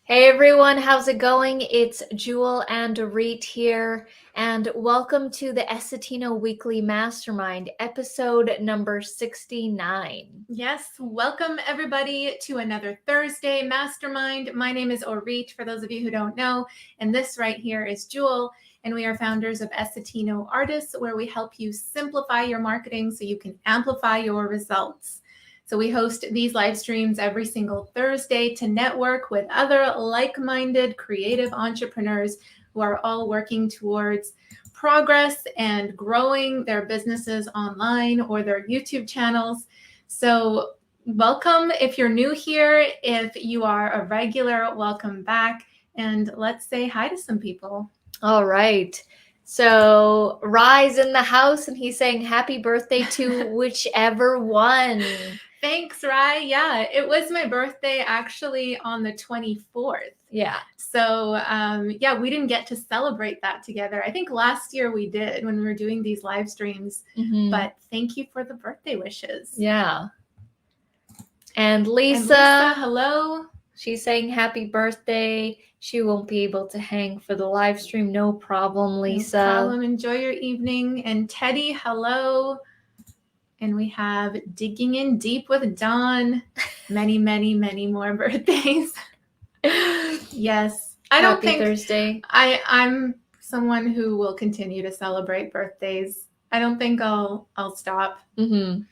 Hey everyone, how's it going? It's Jewel and Dorit here, and welcome to the Essetino Weekly Mastermind, episode number 69. Yes, welcome everybody to another Thursday Mastermind. My name is Orit, for those of you who don't know, and this right here is Jewel, and we are founders of Essetino Artists, where we help you simplify your marketing so you can amplify your results. So we host these live streams every single Thursday to network with other like-minded creative entrepreneurs who are all working towards progress and growing their businesses online or their YouTube channels. So welcome if you're new here. If you are a regular, welcome back. And let's say hi to some people. All right. So Rye's in the house and he's saying happy birthday to whichever one. Thanks, Rye. Yeah, it was my birthday actually on the 24th. Yeah. So yeah, we didn't get to celebrate that together. I think last year we did when we were doing these live streams, but thank you for the birthday wishes. Yeah. And Lisa, hello. She's saying happy birthday. She won't be able to hang for the live stream. No problem, Lisa. No problem. Enjoy your evening. And Teddy, hello. And we have Digging in Deep with Dawn. Many, many, many more birthdays. Yes. I don't think Thursday. I'm someone who will continue to celebrate birthdays. I don't think I'll stop. Brenda,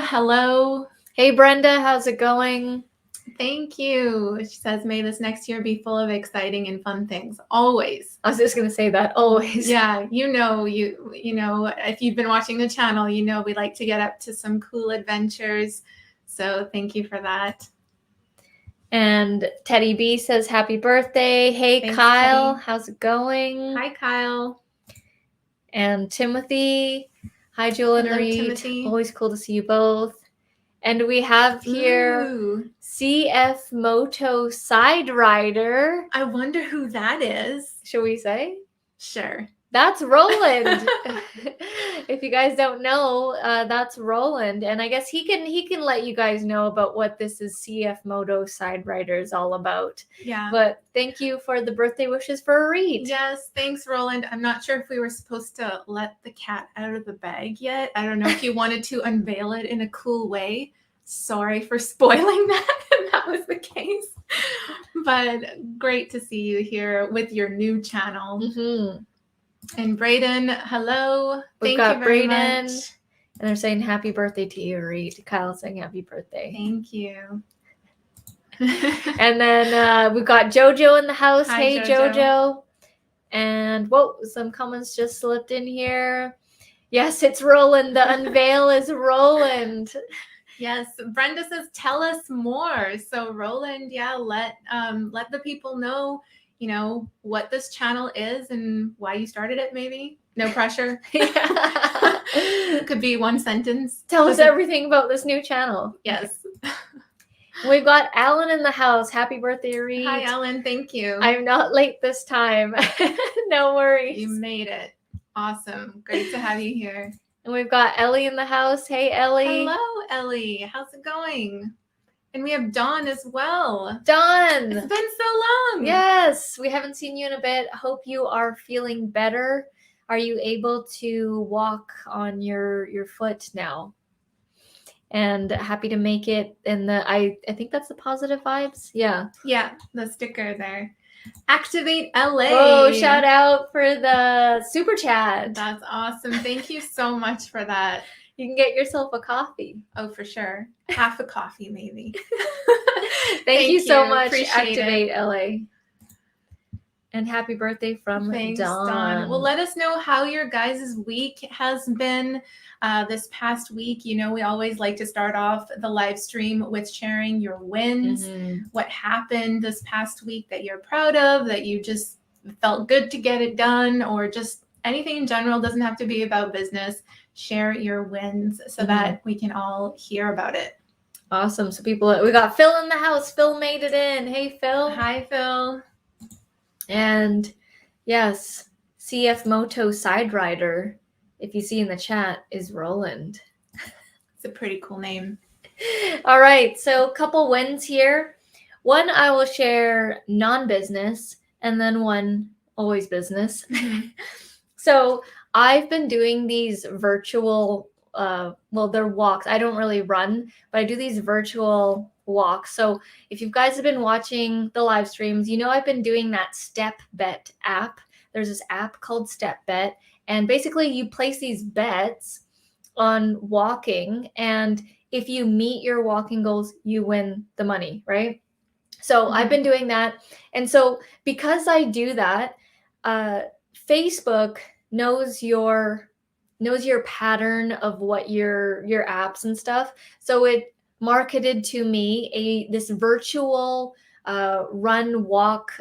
hello. Hey Brenda, how's it going? Thank you. She says, may this next year be full of exciting and fun things. Always. I was just going to say that, always. Yeah, you know, if you've been watching the channel, you know we like to get up to some cool adventures. So thank you for that. And Teddy B says, happy birthday. Hey, thanks, Kyle. Teddy. How's it going? Hi, Kyle. And Timothy. Hi, Jewel and Reed. Always cool to see you both. And we have here CF Moto Side Rider. I wonder who that is. Should we say? Sure. That's Roland. If you guys don't know, that's Roland. And I guess he can let you guys know about what this is CF Moto Side Rider is all about. Yeah. But thank you for the birthday wishes for Reed. Yes, thanks, Roland. I'm not sure if we were supposed to let the cat out of the bag yet. I don't know if you wanted to unveil it in a cool way. Sorry for spoiling that if that was the case. But great to see you here with your new channel. Mm-hmm. And Brayden, hello. We've got Brayden, and they're saying happy birthday to you, Reed. Kyle's saying happy birthday. Thank you. And then we've got Jojo in the house. Hi, hey, Jojo. And whoa, some comments just slipped in here. Yes, it's Roland. The unveil is Roland. Yes, Brenda says, tell us more. So Roland, yeah, let the people know, you know, what this channel is and why you started it, maybe. No pressure. Could be one sentence. Tell us everything about this new channel. Yes. We've got Alan in the house. Happy birthday, Reed. Hi, Alan. Thank you. I'm not late this time. No worries. You made it. Awesome. Great to have you here. And we've got Ellie in the house. Hey, Ellie. Hello, Ellie. How's it going? And we have Dawn as well. Dawn. It's been so long. Yes. We haven't seen you in a bit. Hope you are feeling better. Are you able to walk on your foot now? And happy to make it in the, I think that's the positive vibes. Yeah. Yeah, the sticker there. Activate LA. Oh, shout out for the super chat. That's awesome. Thank you so much for that. You can get yourself a coffee. Oh, for sure. Half a coffee, maybe. Thank you so much. Appreciate Activate LA. And happy birthday from Dawn. Well, let us know how your guys' week has been this past week. You know, we always like to start off the live stream with sharing your wins, what happened this past week that you're proud of, that you just felt good to get it done, or just anything in general. Doesn't have to be about business. Share your wins so that we can all hear about it. Awesome. So we got Phil in the house. Phil made it in. Hey, Phil. Hi, Phil. And yes, CF Moto Side Rider, if you see in the chat, is Roland. It's a pretty cool name. All right, so a couple wins here. One, I will share non-business, and then one always business. Mhm. So I've been doing these virtual, well, they're walks. I don't really run, but I do these virtual walks. So if you guys have been watching the live streams, you know I've been doing that Step Bet app. There's this app called Step Bet, and basically you place these bets on walking, and if you meet your walking goals, you win the money, right? So I've been doing that. And so because I do that, Facebook knows your pattern of what your apps and stuff. So it marketed to me this virtual run walk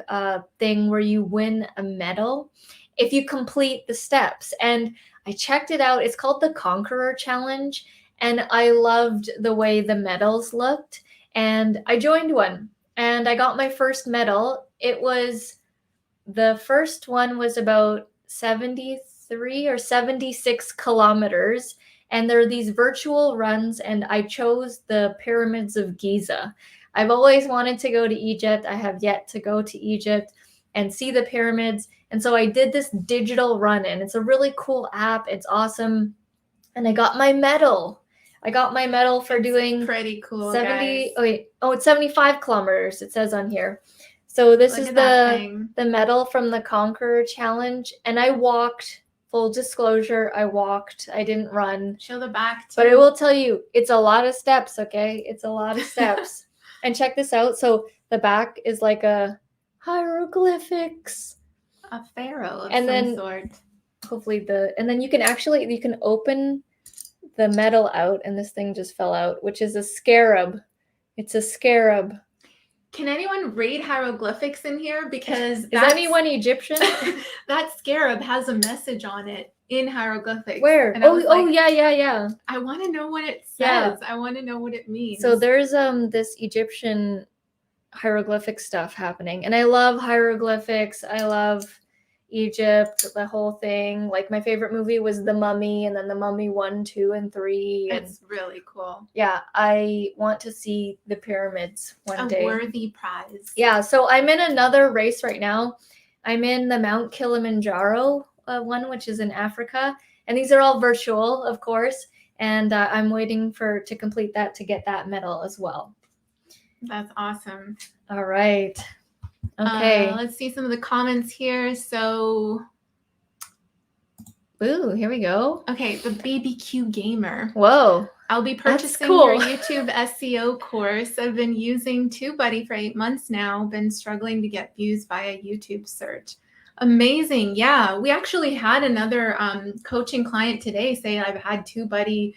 thing where you win a medal if you complete the steps. And I checked it out. It's called the Conqueror Challenge, and I loved the way the medals looked, and I joined one and I got my first medal. The first one was about 73 or 76 kilometers, and there are these virtual runs, and I chose the pyramids of Giza. I've always wanted to go to Egypt. I have yet to go to Egypt and see the pyramids, and so I did this digital run, and it's a really cool app. It's awesome, and I got my medal. I got my medal for doing pretty cool, 70. guys. Oh wait, it's 75 kilometers. It says on here. So this is the medal from the Conqueror Challenge, and I walked. Full disclosure, I walked. I didn't run. Show the back too. But I will tell you, it's a lot of steps. Okay, it's a lot of steps. And check this out. So the back is like a hieroglyphics. A pharaoh of and some then sort. Hopefully and then you can open the medal out, and this thing just fell out, which is a scarab. It's a scarab. Can anyone read hieroglyphics in here? Because is anyone Egyptian? That scarab has a message on it in hieroglyphics. Where? And yeah. I want to know what it says. Yeah. I want to know what it means. So there's this Egyptian hieroglyphic stuff happening, and I love hieroglyphics. I love Egypt, the whole thing. Like my favorite movie was The Mummy, and then The Mummy 1, 2, and 3. It's really cool. Yeah, I want to see the pyramids one day. A worthy prize. Yeah, so I'm in another race right now. I'm in the Mount Kilimanjaro one, which is in Africa, and these are all virtual, of course. And I'm waiting to complete that to get that medal as well. That's awesome. All right. Okay. Let's see some of the comments here. So, ooh, here we go. Okay, the BBQ Gamer. Whoa. I'll be purchasing your YouTube SEO course. I've been using TubeBuddy for 8 months now. Been struggling to get views via YouTube search. Amazing. Yeah, we actually had another coaching client today say I've had TubeBuddy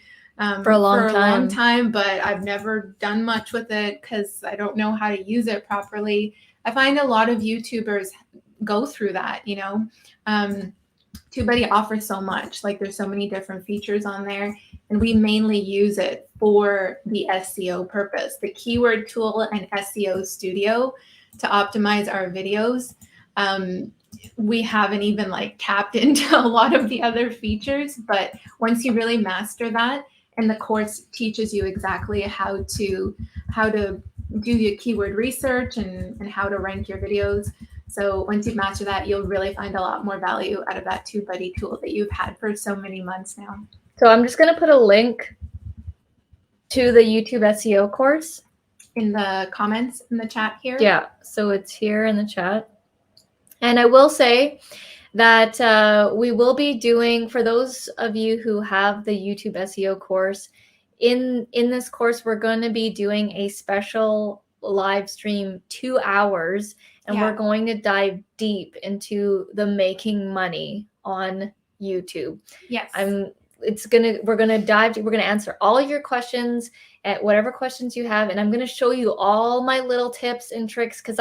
for a long time, but I've never done much with it because I don't know how to use it properly. I find a lot of YouTubers go through that, TubeBuddy offers so much. Like there's so many different features on there, and we mainly use it for the SEO purpose, the keyword tool and SEO studio to optimize our videos. We haven't even tapped into a lot of the other features, but once you really master that, and the course teaches you exactly how to do your keyword research and how to rank your videos. So once you master that, you'll really find a lot more value out of that TubeBuddy tool that you've had for so many months now. So I'm just going to put a link to the YouTube SEO course in the comments in the chat here. Yeah, so it's here in the chat. And I will say that we will be doing, for those of you who have the YouTube SEO course, in this course, we're going to be doing a special live stream 2 hours, and we're going to dive deep into the making money on YouTube. Yes. We're going to answer all your questions, at whatever questions you have, and I'm going to show you all my little tips and tricks, because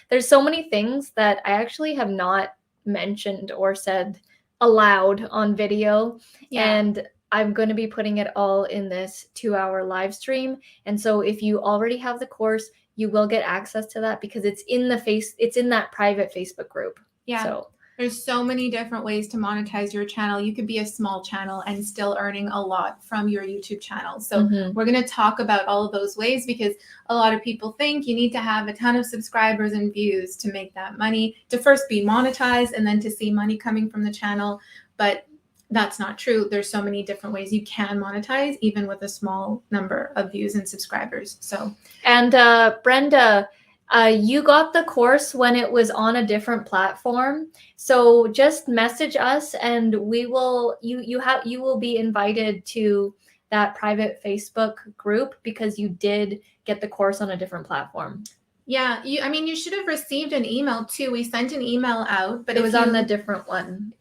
there's so many things that I actually have not mentioned or said aloud on video. And I'm going to be putting it all in this 2-hour live stream. And so if you already have the course, you will get access to that because it's in that private Facebook group. Yeah. So There's so many different ways to monetize your channel. You could be a small channel and still earning a lot from your YouTube channel. So we're going to talk about all of those ways, because a lot of people think you need to have a ton of subscribers and views to make that money, to first be monetized and then to see money coming from the channel. But that's not true. There's so many different ways you can monetize, even with a small number of views and subscribers. So, and Brenda, you got the course when it was on a different platform. So just message us, and we will. You will be invited to that private Facebook group because you did get the course on a different platform. Yeah, you should have received an email too. We sent an email out, but it was on the different one.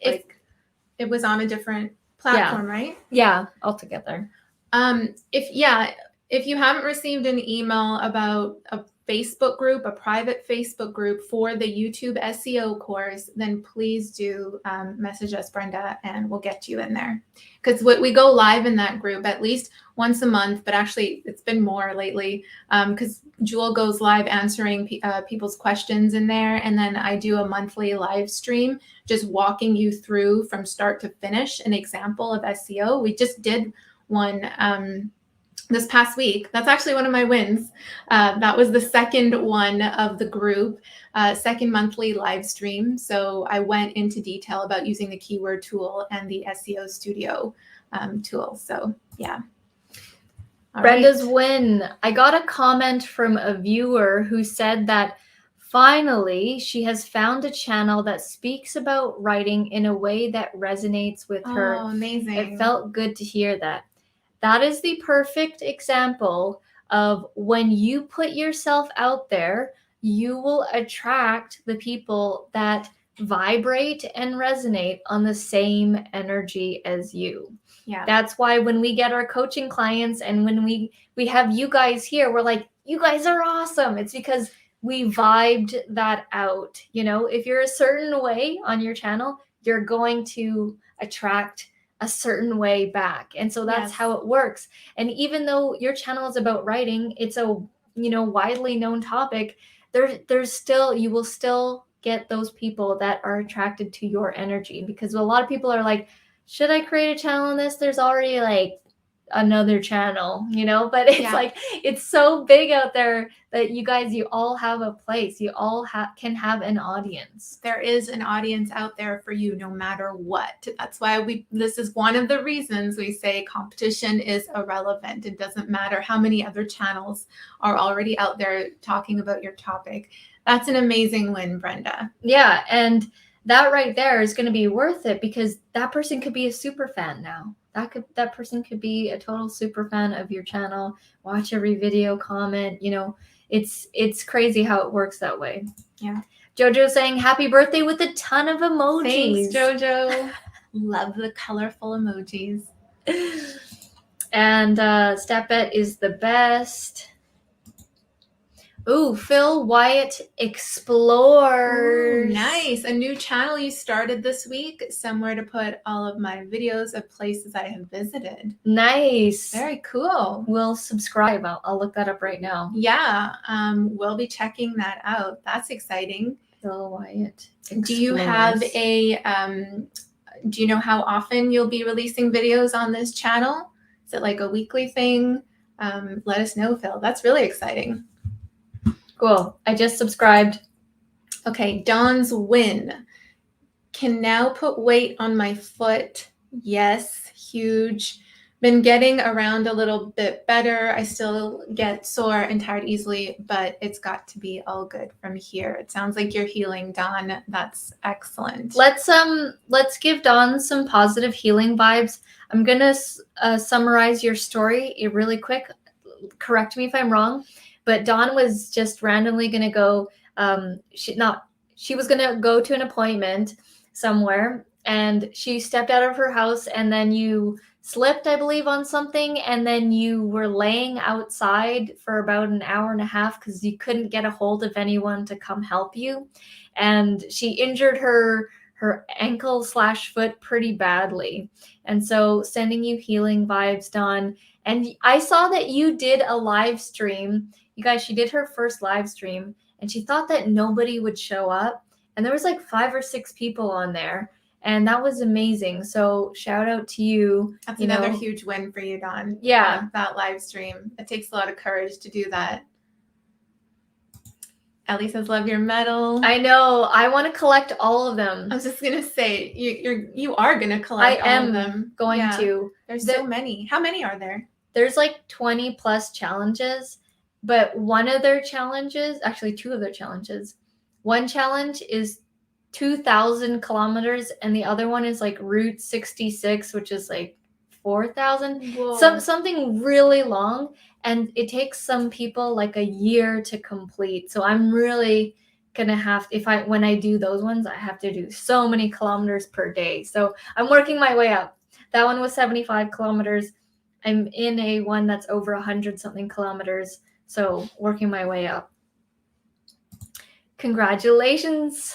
It was on a different platform, right? Yeah, altogether. If you haven't received an email about a Facebook group, a private Facebook group for the YouTube SEO course, then please do message us, Brenda, and we'll get you in there. Because we go live in that group at least once a month, but actually it's been more lately, because Jewel goes live answering people's questions in there. And then I do a monthly live stream, just walking you through from start to finish an example of SEO. We just did one this past week. That's actually one of my wins. That was the second one of the group, second monthly live stream. So I went into detail about using the keyword tool and the SEO Studio tool. So yeah. Brenda's win. I got a comment from a viewer who said that finally she has found a channel that speaks about writing in a way that resonates with her. Oh, amazing. It felt good to hear that. That is the perfect example of when you put yourself out there, you will attract the people that vibrate and resonate on the same energy as you. Yeah. That's why when we get our coaching clients and when we have you guys here, we're like, you guys are awesome. It's because we vibed that out. You know, if you're a certain way on your channel, you're going to attract a certain way back. And so that's how it works. And even though your channel is about writing, it's a, widely known topic, there's still, you will still get those people that are attracted to your energy, because a lot of people are like, should I create a channel on this? There's already like another channel, but it's like, it's so big out there that you all have a place. You all can have an audience. There is an audience out there for you no matter what. That's why this is one of the reasons we say competition is irrelevant. It doesn't matter how many other channels are already out there talking about your topic. That's an amazing win, Brenda. Yeah. And that right there is going to be worth it, because that person could be a super fan now. That person could be a total super fan of your channel, watch every video, comment, it's crazy how it works that way. Yeah. Jojo saying happy birthday with a ton of emojis. Thanks, Jojo. Love the colorful emojis. And Stepette is the best. Ooh, Phil Wyatt Explores. Ooh, nice. A new channel you started this week. Somewhere to put all of my videos of places I have visited. Nice. Very cool. We'll subscribe. I'll look that up right now. Yeah. We'll be checking that out. That's exciting. Phil Wyatt Explores. Do you have do you know how often you'll be releasing videos on this channel? Is it like a weekly thing? Let us know, Phil. That's really exciting. Cool. I just subscribed. Okay, Dawn's win. Can now put weight on my foot. Yes, huge. Been getting around a little bit better. I still get sore and tired easily, but it's got to be all good from here. It sounds like you're healing, Dawn. That's excellent. Let's give Dawn some positive healing vibes. I'm gonna summarize your story really quick. Correct me if I'm wrong. But Dawn was just randomly going to go, she was going to go to an appointment somewhere, and she stepped out of her house, and then you slipped, I believe, on something, and then you were laying outside for about an hour and a half because you couldn't get a hold of anyone to come help you. And she injured her ankle/foot pretty badly. And so sending you healing vibes, Dawn. And I saw that you did a live stream. You guys, she did her first live stream, and she thought that nobody would show up. and there was like 5 or 6 people on there, and that was amazing. So shout out to you. That's another huge win for you, Dawn. Yeah. That live stream. It takes a lot of courage to do that. Ellie says, love your medal. I know. I want to collect all of them. I was just going to say, you are going to collect all of them. Going to. There's so many. How many are there? There's like 20 plus challenges, but one of their challenges, actually 2 of their challenges, one challenge is 2,000 kilometers and the other one is like Route 66, which is like 4,000. Something really long, and it takes some people like a year to complete. So I'm really gonna have, when I do those ones, I have to do so many kilometers per day. So I'm working my way up. That one was 75 kilometers. I'm in a one that's over 100 something kilometers. So working my way up. Congratulations.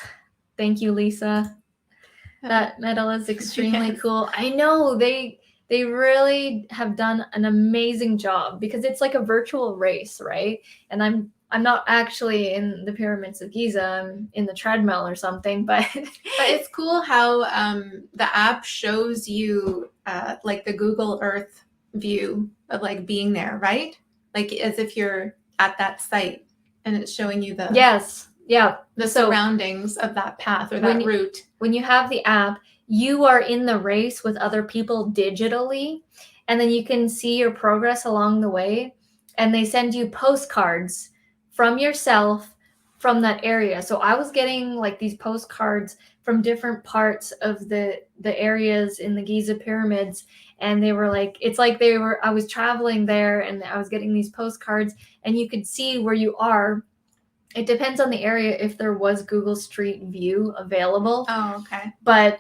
Thank you, Lisa. That medal is extremely cool. I know they really have done an amazing job, because it's like a virtual race, right? And I'm not actually in the pyramids of Giza. I'm in the treadmill or something, but it's cool how the app shows you like the Google Earth view of like being there, right? Like as if you're at that site, and it's showing you the the surroundings of that path or that route. When you have the app, you are in the race with other people digitally, and then you can see your progress along the way, and they send you postcards from yourself from that area. So I was getting like these postcards from different parts of the areas in the Giza pyramids, and they were like, it's like I was traveling there and I was getting these postcards, and you could see where you are. It depends on the area if there was Google Street View available. Oh, okay. But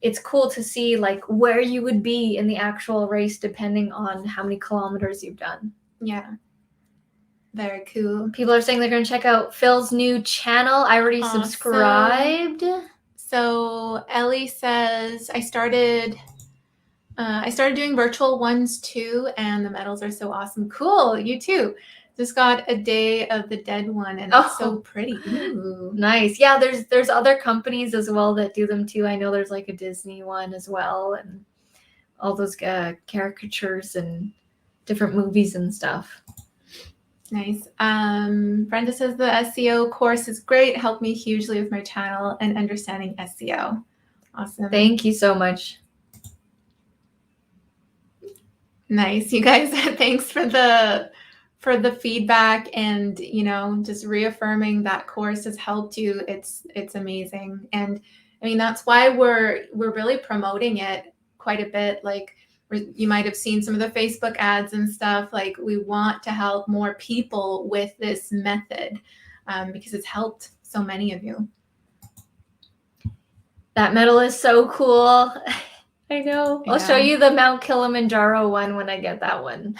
it's cool to see like where you would be in the actual race depending on how many kilometers you've done. Yeah. Very cool. People are saying they're going to check out Phil's new channel. I already subscribed. So Ellie says, I started doing virtual ones too, and the medals are so awesome. Cool. You too. Just got a Day of the Dead one, and it's so pretty. Ooh. Nice. Yeah, there's other companies as well that do them too. I know there's like a Disney one as well, and all those caricatures and different movies and stuff. Nice. Brenda says the SEO course is great. Helped me hugely with my channel and understanding SEO. Awesome. Thank you so much. Nice. You guys, thanks for the feedback, and just reaffirming that course has helped you. It's amazing. And I mean, that's why we're really promoting it quite a bit. Like you might have seen some of the Facebook ads and stuff. Like we want to help more people with this method because it's helped so many of you. That medal is so cool. I know. I'll show you the Mount Kilimanjaro one when I get that one.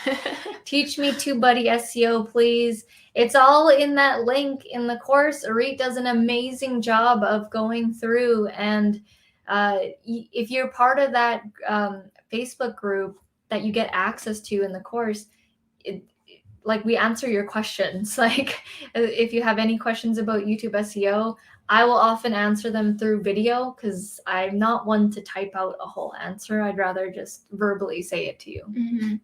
Teach me TubeBuddy SEO, please. It's all in that link in the course. Arit does an amazing job of going through. And if you're part of that Facebook group that you get access to in the course, like we answer your questions. Like if you have any questions about YouTube SEO, I will often answer them through video because I'm not one to type out a whole answer. I'd rather just verbally say it to you. Mm-hmm.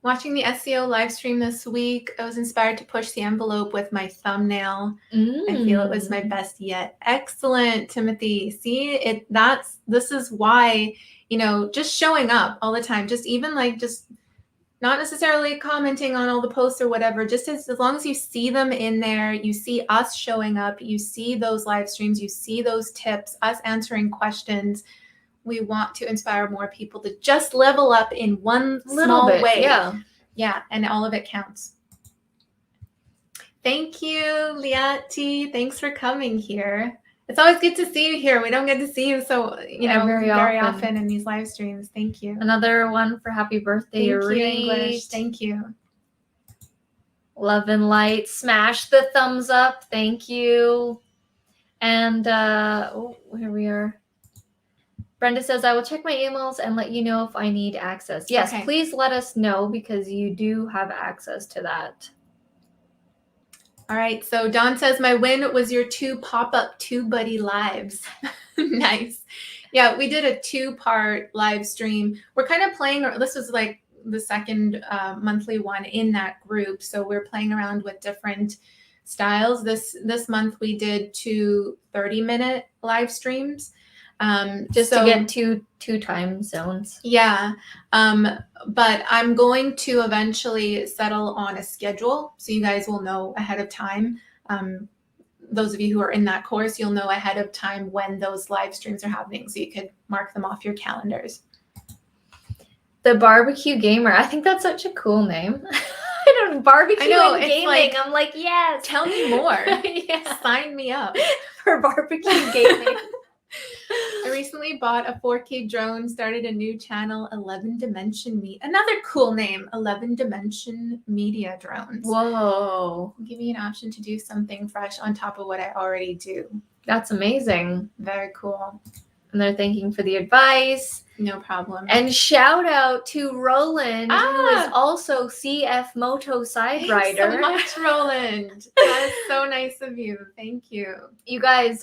Watching the SEO live stream this week, I was inspired to push the envelope with my thumbnail. I feel it was my best yet. Excellent, Timothy. See, this is why, just showing up all the time, just not necessarily commenting on all the posts or whatever, just as long as you see them in there, you see us showing up, you see those live streams, you see those tips, us answering questions. We want to inspire more people to just level up in one small way. Yeah, and all of it counts. Thank you, Liati. Thanks for coming here. It's always good to see you here. We don't get to see you very often in these live streams. Thank you. Another one for happy birthday, Thank you, English. Thank you. Love and light. Smash the thumbs up. Thank you. And here we are. Brenda says, I will check my emails and let you know if I need access. Yes, Please let us know because you do have access to that. All right. So Dawn says, my win was your 2 pop-up TubeBuddy lives. Nice. Yeah, we did a 2-part live stream. We're kind of playing, this was like the second monthly one in that group. So we're playing around with different styles. This month we did 2 30-minute live streams. Just to get two time zones. Yeah. But I'm going to eventually settle on a schedule, so you guys will know ahead of time. Those of you who are in that course, you'll know ahead of time when those live streams are happening, so you could mark them off your calendars. The Barbecue Gamer. I think that's such a cool name. I don't know, barbecue and gaming. Like, I'm like, yes. Tell me more. Yeah. Sign me up for barbecue gaming. I recently bought a 4K drone, started a new channel, 11 Dimension Media. Another cool name, 11 Dimension Media Drones. Whoa. Give me an option to do something fresh on top of what I already do. That's amazing. Very cool. And they're thanking for the advice. No problem. And shout out to Roland, who is also CF Moto Side Rider. Thanks so much, Roland. That is so nice of you. Thank you. You guys,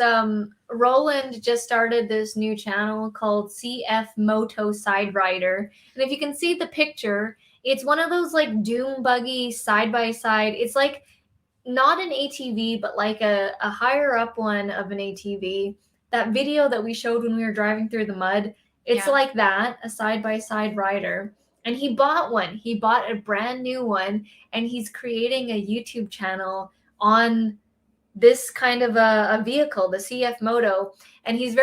Roland just started this new channel called CF Moto Side Rider. And if you can see the picture, it's one of those like dune buggy side by side. It's like not an ATV, but like a higher up one of an ATV. That video that we showed when we were driving through the mud, it's like that, a side-by-side rider. And he bought one. He bought a brand new one, and he's creating a YouTube channel on this kind of a vehicle, the CF Moto. And he's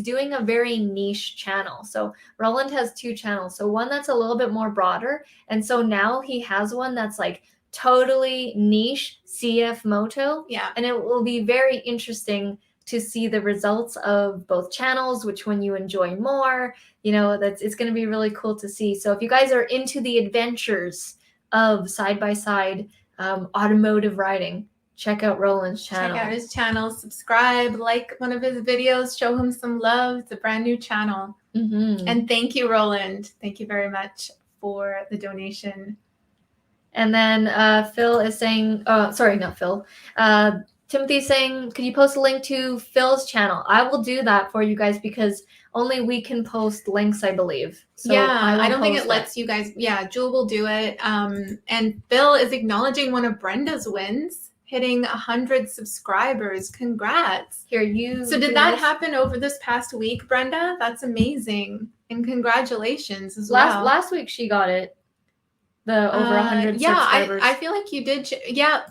doing a very niche channel. So Roland has 2 channels. So one that's a little bit more broader. And so now he has one that's like totally niche CF Moto. Yeah. And it will be very interesting to see the results of both channels, which one you enjoy more. You know, it's going to be really cool to see. So if you guys are into the adventures of side-by-side automotive riding, check out Roland's channel. Check out his channel, subscribe, like one of his videos, show him some love. It's a brand new channel. Mm-hmm. And thank you, Roland. Thank you very much for the donation. And then Phil is saying, sorry, not Phil. Timothy's saying, could you post a link to Phil's channel? I will do that for you guys because only we can post links, I believe. So yeah, I don't think it lets you guys. Yeah, Jewel will do it. And Phil is acknowledging one of Brenda's wins, hitting 100 subscribers. Congrats. So did that happen over this past week, Brenda? That's amazing. And congratulations as well. Last week she got it. The over 100 subscribers. I feel like you did.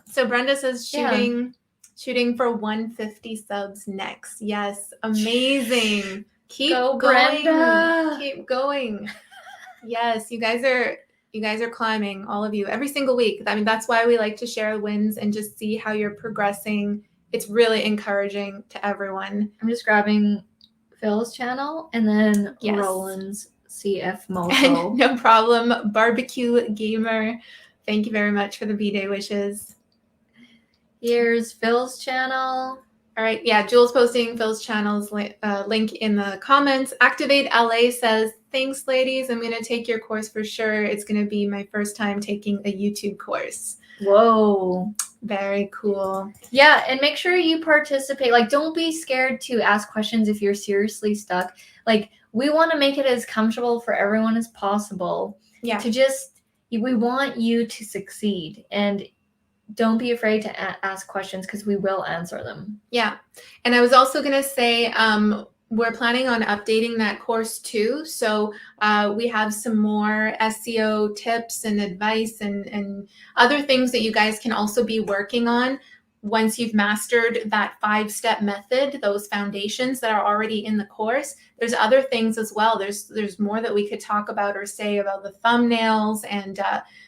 So Brenda says shooting for 150 subs next. Yes, amazing. Keep going, Brenda. Keep going. Yes, you guys are climbing, all of you, every single week. I mean, that's why we like to share wins and just see how you're progressing. It's really encouraging to everyone. I'm just grabbing Phil's channel and then Roland's CF Moto. No problem. Barbecue Gamer. Thank you very much for the B-Day wishes. Here's Phil's channel. All right. Yeah, Jules posting Phil's channel's link in the comments. Activate LA says, thanks, ladies. I'm going to take your course for sure. It's going to be my first time taking a YouTube course. Whoa. Very cool. Yeah, and make sure you participate. Like, don't be scared to ask questions if you're seriously stuck. Like, we want to make it as comfortable for everyone as possible. Yeah. We want you to succeed. And don't be afraid to ask questions because we will answer them. Yeah. And I was also going to say, we're planning on updating that course too. So we have some more SEO tips and advice and other things that you guys can also be working on once you've mastered that 5-step method, those foundations that are already in the course. There's other things as well. There's more that we could talk about or say about the thumbnails, and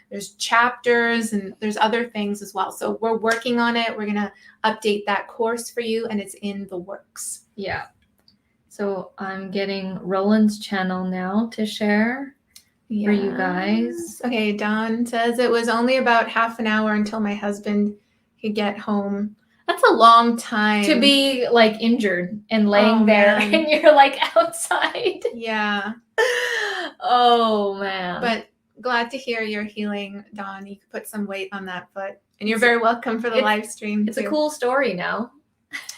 there's chapters, and there's other things as well. So we're working on it. We're going to update that course for you, and it's in the works. Yeah. So I'm getting Roland's channel now to share for you guys. Okay, Dawn says it was only about half an hour until my husband could get home. That's a long time. To be like injured and laying there and you're like outside. Yeah. Oh man. But glad to hear you're healing, Dawn. You could put some weight on that foot. And you're very welcome for the live stream. It's a cool story now.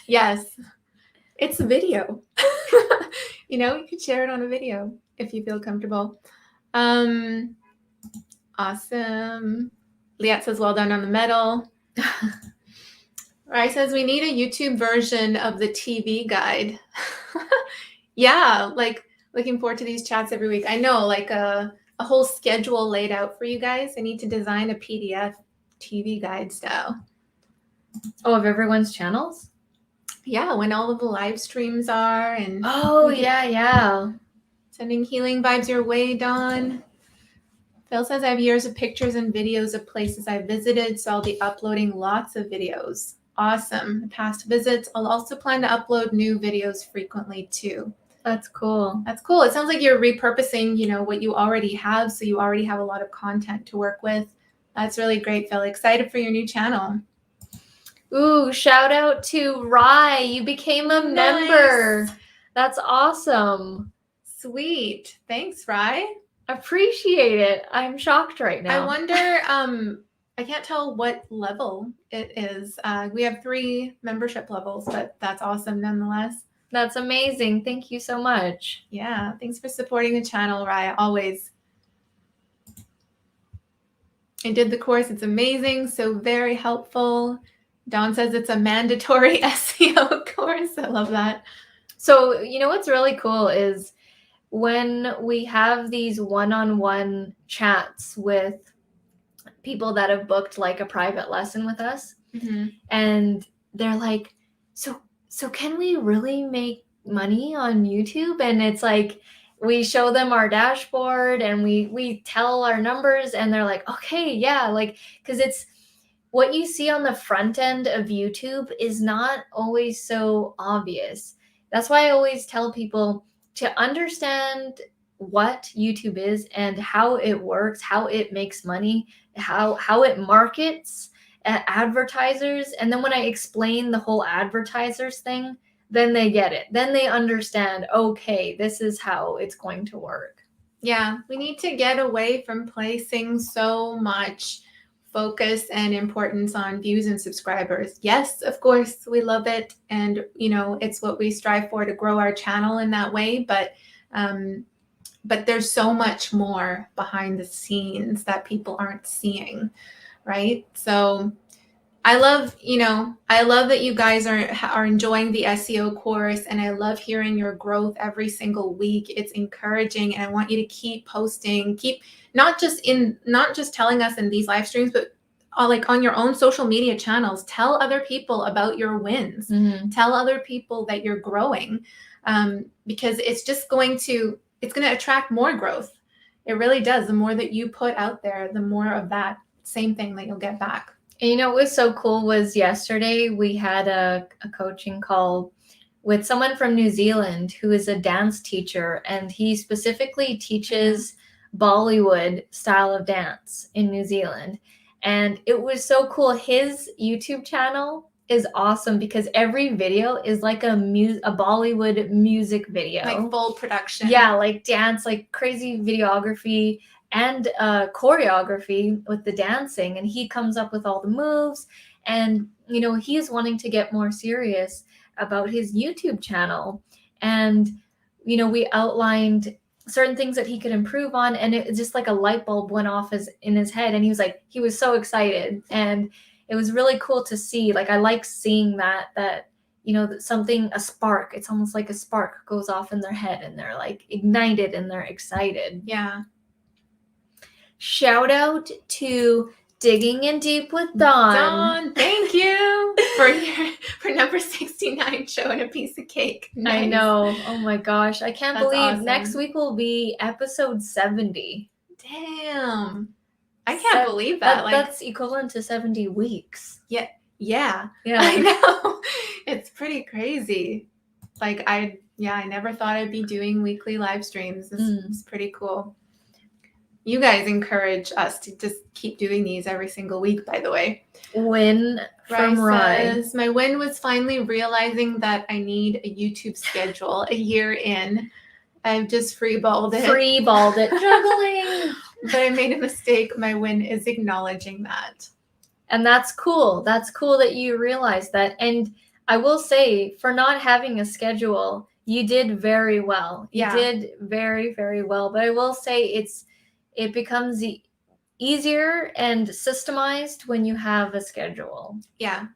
Yes. It's a video. You know, you could share it on a video if you feel comfortable. Awesome. Liat says, well done on the medal. Rai says, we need a YouTube version of the TV guide. Yeah, like looking forward to these chats every week. I know, like a whole schedule laid out for you guys. I need to design a PDF TV guide style. Oh, of everyone's channels? Yeah, when all of the live streams are. And oh, yeah. Sending healing vibes your way, Dawn. Phil says, I have years of pictures and videos of places I visited, so I'll be uploading lots of videos. Awesome. Past visits. I'll also plan to upload new videos frequently too. That's cool. That's cool. It sounds like you're repurposing, you know, what you already have, so you already have a lot of content to work with. That's really great, Phil. Excited for your new channel. Ooh, shout out to Rai. You became a member. That's awesome. Sweet. Thanks, Rai. Appreciate it. I'm shocked right now. I wonder, I can't tell what level it is. We have 3 membership levels, but that's awesome nonetheless. That's amazing. Thank you so much. Yeah. Thanks for supporting the channel, Raya. Always. I did the course. It's amazing. So very helpful. Dawn says it's a mandatory SEO course. I love that. So, you know, what's really cool is when we have these one-on-one chats with people that have booked like a private lesson with us, and they're like, so can we really make money on YouTube? And it's like, we show them our dashboard and we tell our numbers, and they're like, okay, yeah, like, because it's what you see on the front end of YouTube is not always so obvious. That's why I always tell people to understand what YouTube is and how it works, how it makes money, how it markets advertisers. And then when I explain the whole advertisers thing, then they get it. Then they understand, okay, this is how it's going to work. Yeah, we need to get away from placing so much focus and importance on views and subscribers. Yes, of course, we love it. And, you know, it's what we strive for to grow our channel in that way. But there's so much more behind the scenes that people aren't seeing, right? So I love that you guys are enjoying the SEO course, and I love hearing your growth every single week. It's encouraging, and I want you to keep posting, keep not just telling us in these live streams, but like on your own social media channels. Tell other people about your wins. Tell other people that you're growing, because it's going to attract more growth. It really does. The more that you put out there, the more of that same thing that you'll get back. And you know what was so cool was yesterday we had a coaching call with someone from New Zealand who is a dance teacher, and he specifically teaches Bollywood style of dance in New Zealand. And it was so cool. His YouTube channel is awesome because every video is like a Bollywood music video. Like full production. Yeah, like dance, like crazy videography and choreography with the dancing. And he comes up with all the moves. And, you know, he's wanting to get more serious about his YouTube channel. And, you know, we outlined certain things that he could improve on. And it just like a light bulb went off in his head. And he was so excited. And it was really cool to see. Like, I like seeing that, you know, a spark, it's almost like a spark goes off in their head and they're like ignited and they're excited. Yeah. Shout out to Digging in Deep with Dawn. Dawn, thank you for number 69 showing a piece of cake. Nice. I know. Oh my gosh. I can't believe awesome. Next week will be episode 70. Damn. I can't believe that. That's equivalent to 70 weeks. Yeah. Yeah. I know. It's pretty crazy. Like I never thought I'd be doing weekly live streams. This is pretty cool. You guys encourage us to just keep doing these every single week, by the way. Win from Rai says, my win was finally realizing that I need a YouTube schedule a year in. I've just freeballed it. Juggling. but I made a mistake. My win is acknowledging that. And that's cool. That's cool that you realize that. And I will say, for not having a schedule, you did very well. You did very, very well. But I will say it becomes easier and systemized when you have a schedule. Yeah.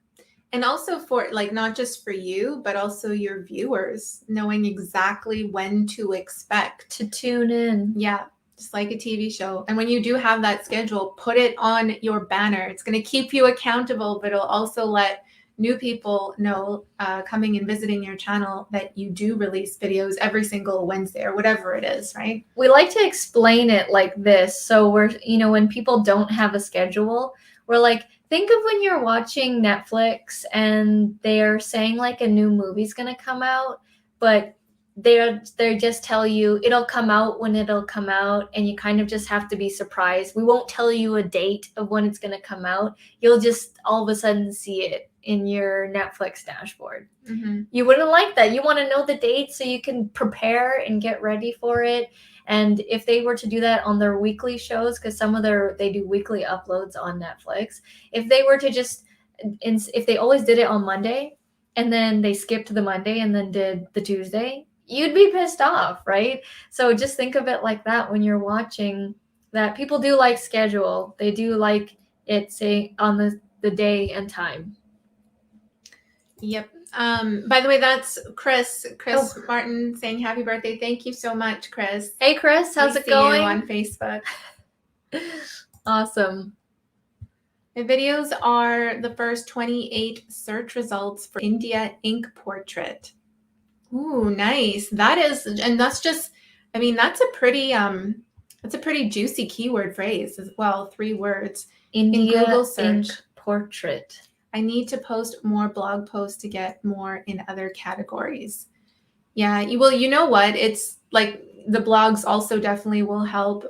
And also for like, not just for you, but also your viewers knowing exactly when to expect. To tune in. Yeah. Just like a TV show. And when you do have that schedule, put it on your banner. It's going to keep you accountable, but it'll also let new people know coming and visiting your channel that you do release videos every single Wednesday or whatever it is, right? We like to explain it like this. So we're, when people don't have a schedule, we're like, think of when you're watching Netflix and they're saying like a new movie's going to come out, but they just tell you it'll come out when it'll come out, and you kind of just have to be surprised. We won't tell you a date of when it's going to come out. You'll just all of a sudden see it in your Netflix dashboard. Mm-hmm. You wouldn't like that. You want to know the date so you can prepare and get ready for it. And if they were to do that on their weekly shows, because they do weekly uploads on Netflix, if they were to if they always did it on Monday and then they skipped the Monday and then did the Tuesday, you'd be pissed off, right? So just think of it like that when you're watching, that people do like schedule. They do like it say on the day and time. Yep. By the way, that's Chris Martin saying happy birthday. Thank you so much, Chris. Hey, Chris, how's it going? See you on Facebook. Awesome. The videos are the first 28 search results for India ink portrait. Ooh, nice. That's a pretty juicy keyword phrase as well. 3 words. India in Google search. Ink portrait. I need to post more blog posts to get more in other categories. Yeah, you know what? It's like the blogs also definitely will help.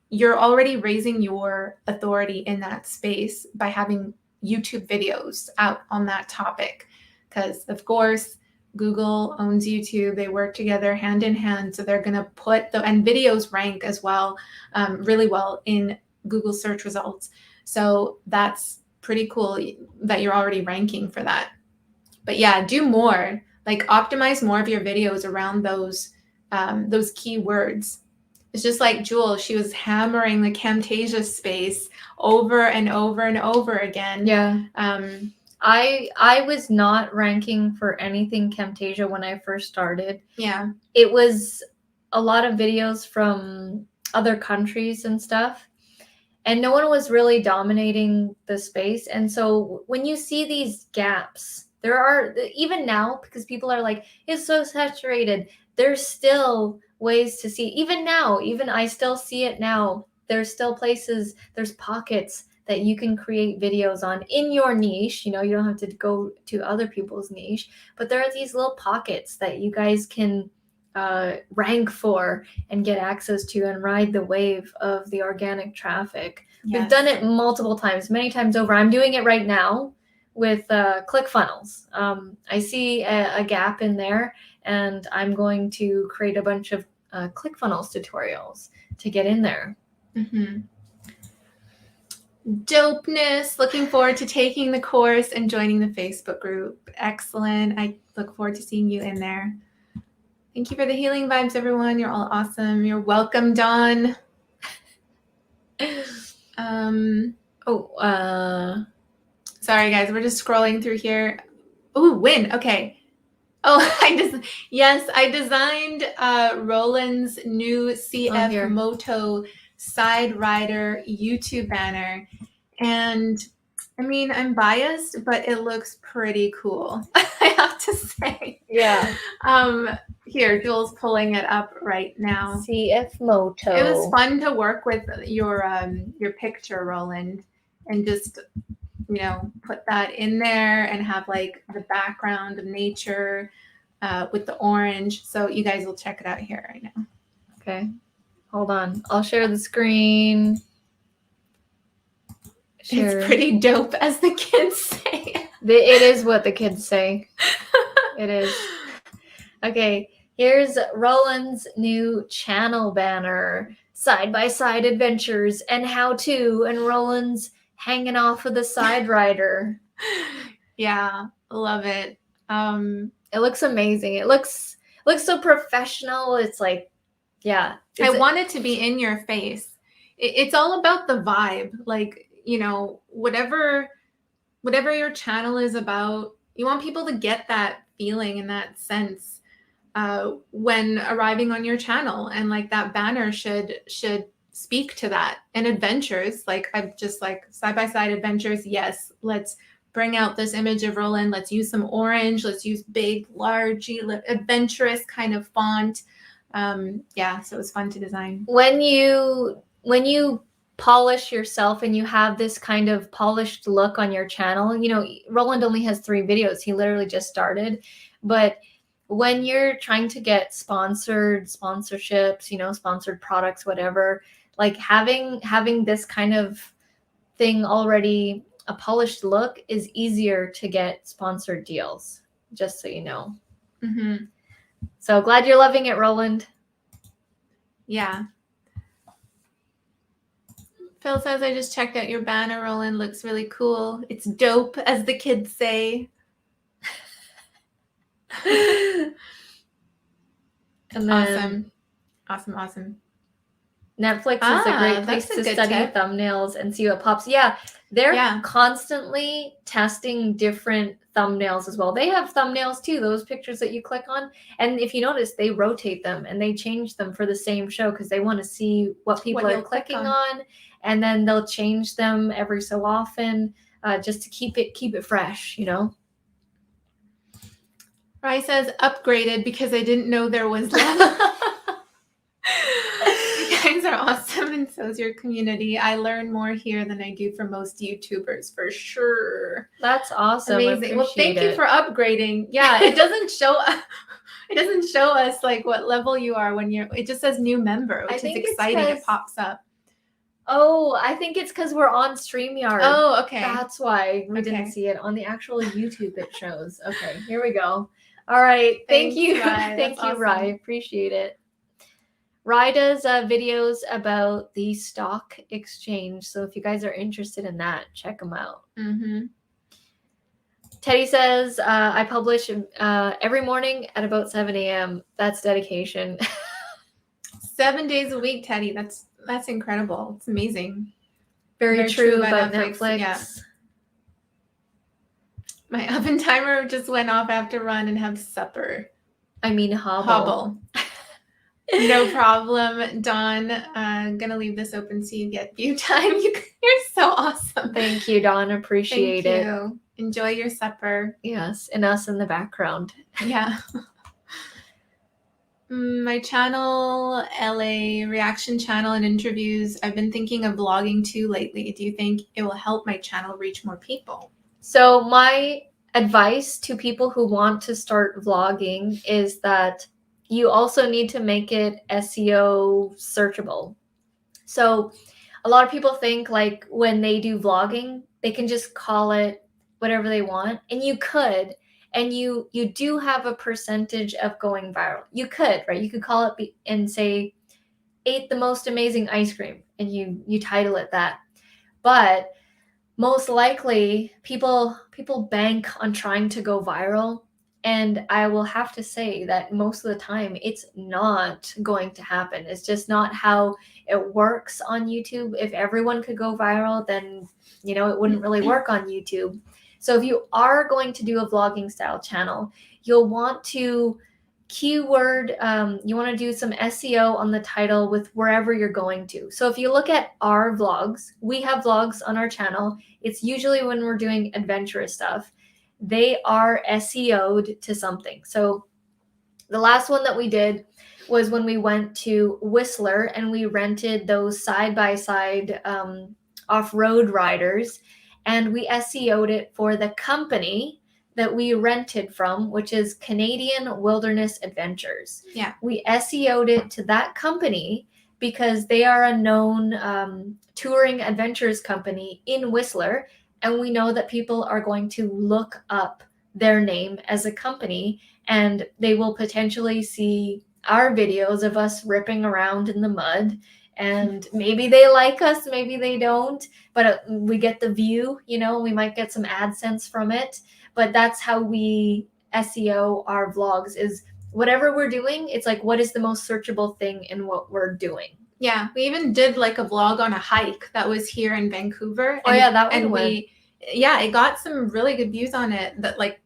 You're already raising your authority in that space by having YouTube videos out on that topic. Because, of course, Google owns YouTube. They work together hand in hand. So they're going to and videos rank as well, really well in Google search results. So that's pretty cool that you're already ranking for that. But yeah, do more. Like optimize more of your videos around those keywords. It's just like Jewel, she was hammering the Camtasia space over and over and over again. Yeah. I was not ranking for anything Camtasia when I first started. Yeah. It was a lot of videos from other countries and stuff. And no one was really dominating the space. And so when you see these gaps, there are, even now, because people are like, it's so saturated, there's still ways to see. Even now, even I still see it now. There's still places, there's pockets that you can create videos on in your niche. You don't have to go to other people's niche, but there are these little pockets that you guys can rank for and get access to and ride the wave of the organic traffic. Yes. We've done it multiple times, many times over. I'm doing it right now with ClickFunnels. I see a gap in there, and I'm going to create a bunch of ClickFunnels tutorials to get in there. Mm-hmm. Dopeness. Looking forward to taking the course and joining the Facebook group. Excellent. I look forward to seeing you in there. Thank you for the healing vibes, everyone. You're all awesome. You're welcome, Dawn. Sorry, guys. We're just scrolling through here. Ooh, win. Okay. Oh, I designed Roland's new CF Moto Side Rider YouTube banner. And I mean, I'm biased, but it looks pretty cool, I have to say. Yeah. Here, Jules pulling it up right now. CF Moto. It was fun to work with your picture, Roland, and just, put that in there and have like the background of nature with the orange. So you guys will check it out here right now. Okay. Hold on. I'll share the screen. Sure. It's pretty dope, as the kids say. It is what the kids say. It is. Okay, here's Roland's new channel banner. side-by-side adventures and how-to, and Roland's hanging off of the side rider. Yeah, love it. It looks amazing. It looks so professional. It's like, yeah. I want it to be in your face. It's all about the vibe. Like, you know, whatever your channel is about, you want people to get that feeling and that sense when arriving on your channel, and like that banner should speak to that. And adventures, like I'm just like side-by-side adventures. Yes, let's bring out this image of Roland. Let's use some orange. Let's use big, large, adventurous kind of font. Yeah, so it was fun to design. When you polish yourself and you have this kind of polished look on your channel, you know, Roland only has 3 videos. He literally just started. But when you're trying to get sponsorships, you know, sponsored products, whatever, like having this kind of thing already, a polished look, is easier to get sponsored deals, just so you know. Mm-hmm. So glad you're loving it, Roland. Yeah. Phil says, I just checked out your banner, Roland. Looks really cool. It's dope, as the kids say. And then, Awesome. Netflix is a great place to study thumbnails and see what pops. Yeah, they're constantly testing different thumbnails as well. They have thumbnails too, those pictures that you click on. And if you notice, they rotate them and they change them for the same show because they want to see what people are clicking on. And then they'll change them every so often just to keep it fresh, you know? Rai says, upgraded because I didn't know there was love. You guys are awesome, and so is your community. I learn more here than I do from most YouTubers, for sure. That's awesome. Amazing. Well, thank you for upgrading. Yeah, it doesn't show us like what level you are when you're. It just says new member, which is exciting. It pops up. Oh, I think it's because we're on StreamYard. Oh, okay. That's why we didn't see it. On the actual YouTube, it shows. Okay, here we go. All right. Thank you. Thank you, Rai. Appreciate it. Rai does videos about the stock exchange. So if you guys are interested in that, check them out. Mm-hmm. Teddy says, I publish every morning at about 7 a.m. That's dedication. 7 days a week, Teddy. That's incredible. It's amazing. Very true about Netflix. Yeah. My oven timer just went off. I have to run and have supper. I mean, hobble. No problem, Dawn. I'm going to leave this open so you get view time. You're so awesome. Thank you, Dawn. Appreciate it. Thank you. Enjoy your supper. Yes, and us in the background. Yeah. My channel, LA reaction channel and interviews. I've been thinking of vlogging too lately. Do you think it will help my channel reach more people? So my advice to people who want to start vlogging is that you also need to make it SEO searchable. So a lot of people think like when they do vlogging, they can just call it whatever they want. And you could, and you do have a percentage of going viral. You could, right? You could call it and say, ate the most amazing ice cream, and you title it that. But most likely people bank on trying to go viral. And I will have to say that most of the time it's not going to happen. It's just not how it works on YouTube. If everyone could go viral, then, you know, it wouldn't really work on YouTube. So if you are going to do a vlogging style channel, you'll want to keyword, you want to do some SEO on the title with wherever you're going to. So if you look at our vlogs, we have vlogs on our channel. It's usually when we're doing adventurous stuff. They are SEO'd to something. So the last one that we did was when we went to Whistler and we rented those side-by-side off-road riders, and we SEO'd it for the company that we rented from, which is Canadian Wilderness Adventures. Yeah. We SEO'd it to that company because they are a known touring adventures company in Whistler. And we know that people are going to look up their name as a company, and they will potentially see our videos of us ripping around in the mud and maybe they like us, maybe they don't, but we get the view, we might get some AdSense from it. But that's how we SEO our vlogs, is whatever we're doing, it's like, what is the most searchable thing in what we're doing? Yeah, we even did like a vlog on a hike that was here in Vancouver. Oh yeah, that one went. Yeah, it got some really good views on it. That like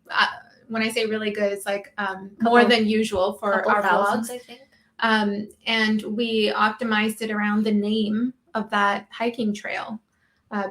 when I say really good, it's like more than usual for our vlogs, I think. And we optimized it around the name of that hiking trail,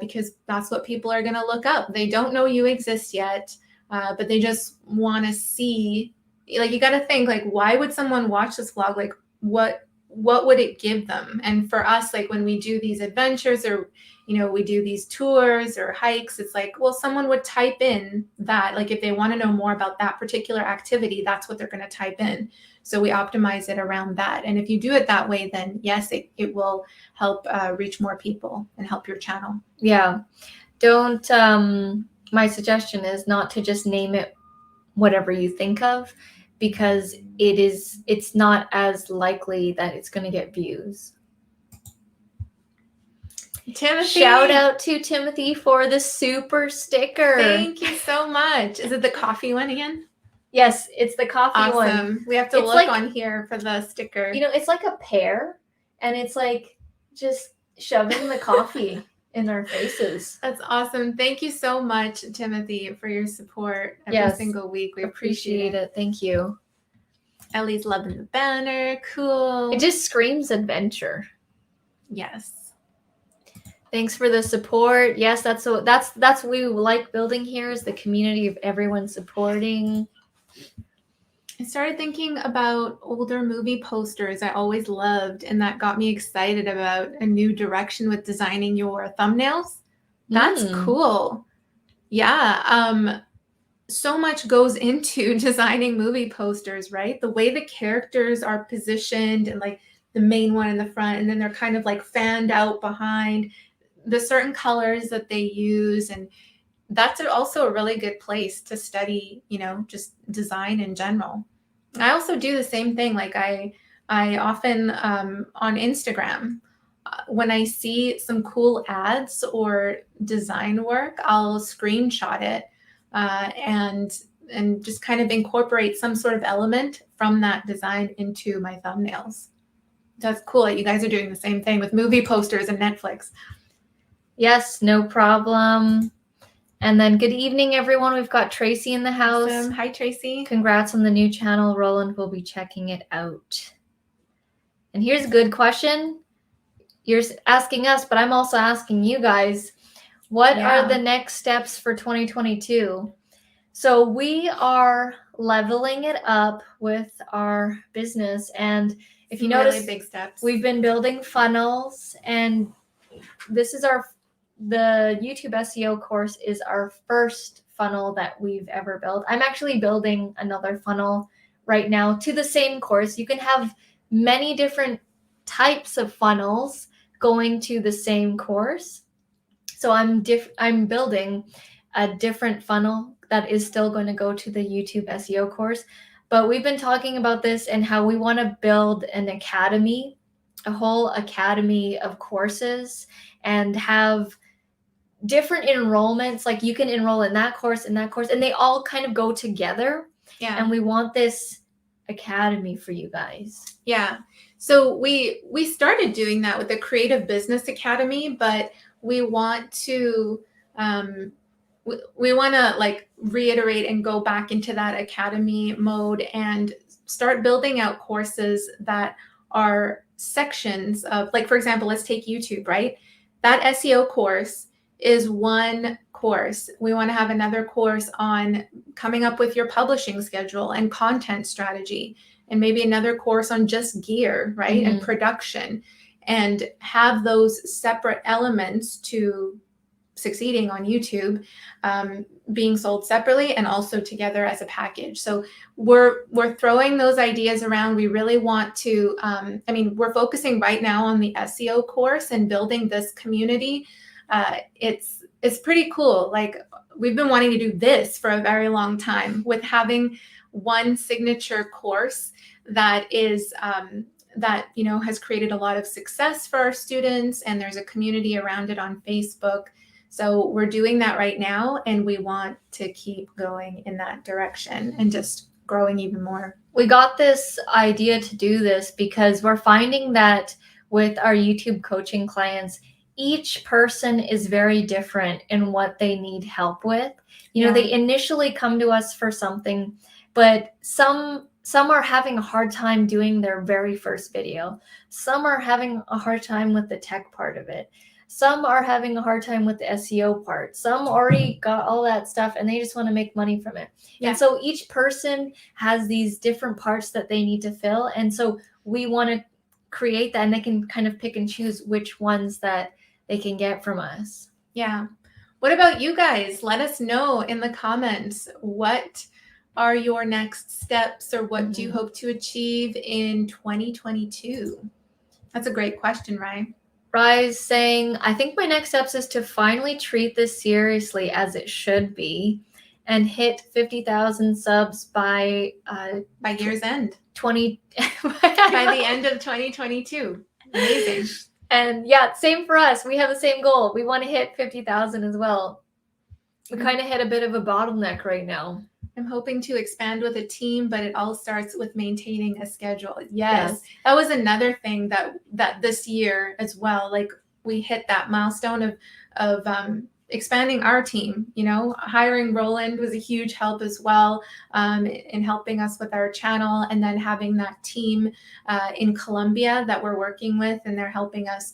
because that's what people are going to look up. They don't know you exist yet, but they just want to see. Like, you got to think, like, why would someone watch this vlog? Like, what would it give them? And for us, like, when we do these adventures, or we do these tours or hikes, it's like, well, someone would type in that, like, if they want to know more about that particular activity, that's what they're going to type in. So we optimize it around that. And if you do it that way, then yes, it will help reach more people and help your channel. Yeah. Don't, my suggestion is not to just name it whatever you think of, because it's not as likely that it's going to get views. Timothy. Shout out to Timothy for the super sticker. Thank you so much. Is it the coffee one again? Yes, it's the coffee one. Awesome. We have to look like, on here for the sticker. It's like a pear, and it's like just shoving the coffee in our faces. That's awesome. Thank you so much, Timothy, for your support every single week. We appreciate it. Thank you. Ellie's loving the banner. Cool. It just screams adventure. Yes. Thanks for the support. Yes, that's what we like building here, is the community of everyone supporting. I started thinking about older movie posters I always loved, and that got me excited about a new direction with designing your thumbnails. That's cool. Yeah. So much goes into designing movie posters, right? The way the characters are positioned, and like the main one in the front, and then they're kind of like fanned out behind, the certain colors that they use. And that's also a really good place to study, just design in general. I also do the same thing. Like I often on Instagram, when I see some cool ads or design work, I'll screenshot it and just kind of incorporate some sort of element from that design into my thumbnails. That's cool that you guys are doing the same thing with movie posters and Netflix. Yes, no problem. And then good evening, everyone. We've got Tracy in the house. Awesome. Hi, Tracy. Congrats on the new channel. Roland will be checking it out. And here's a good question. You're asking us, but I'm also asking you guys, what are the next steps for 2022? So we are leveling it up with our business. And if you notice, really big steps. We've been building funnels, and this is the YouTube SEO course is our first funnel that we've ever built. I'm actually building another funnel right now to the same course. You can have many different types of funnels going to the same course. So I'm building a different funnel that is still going to go to the YouTube SEO course. But we've been talking about this and how we want to build an academy, a whole academy of courses, and have different enrollments. Like, you can enroll in that course, and they all kind of go together. Yeah. And we want this academy for you guys. Yeah. So we started doing that with the Creative Business Academy, but we want to like reiterate and go back into that academy mode and start building out courses that are sections of, like, for example, let's take YouTube, right? That SEO course is one course. We want to have another course on coming up with your publishing schedule and content strategy, and maybe another course on just gear, right? And production, and have those separate elements to succeeding on YouTube, being sold separately and also together as a package. So we're throwing those ideas around. We really want to, we're focusing right now on the SEO course and building this community. It's pretty cool. Like, we've been wanting to do this for a very long time, with having one signature course that is that, has created a lot of success for our students, and there's a community around it on Facebook. So we're doing that right now, and we want to keep going in that direction and just growing even more. We got this idea to do this because we're finding that with our YouTube coaching clients, each person is very different in what they need help with. They initially come to us for something, but some are having a hard time doing their very first video. Some are having a hard time with the tech part of it. Some are having a hard time with the SEO part. Some already got all that stuff and they just want to make money from it. Yeah. And so each person has these different parts that they need to fill. And so we want to create that, and they can kind of pick and choose which ones that they can get from us. Yeah. What about you guys? Let us know in the comments, what are your next steps, or what do you hope to achieve in 2022? That's a great question, Ryan. Rye's saying, I think my next steps is to finally treat this seriously as it should be and hit 50,000 subs by year's end. By the end of 2022. Amazing. And yeah, same for us. We have the same goal. We want to hit 50,000 as well. We kind of hit a bit of a bottleneck right now. I'm hoping to expand with a team, but it all starts with maintaining a schedule. Yes. That was another thing that this year as well, like we hit that milestone of expanding our team. Hiring Roland was a huge help as well, in helping us with our channel, and then having that team in Colombia that we're working with, and they're helping us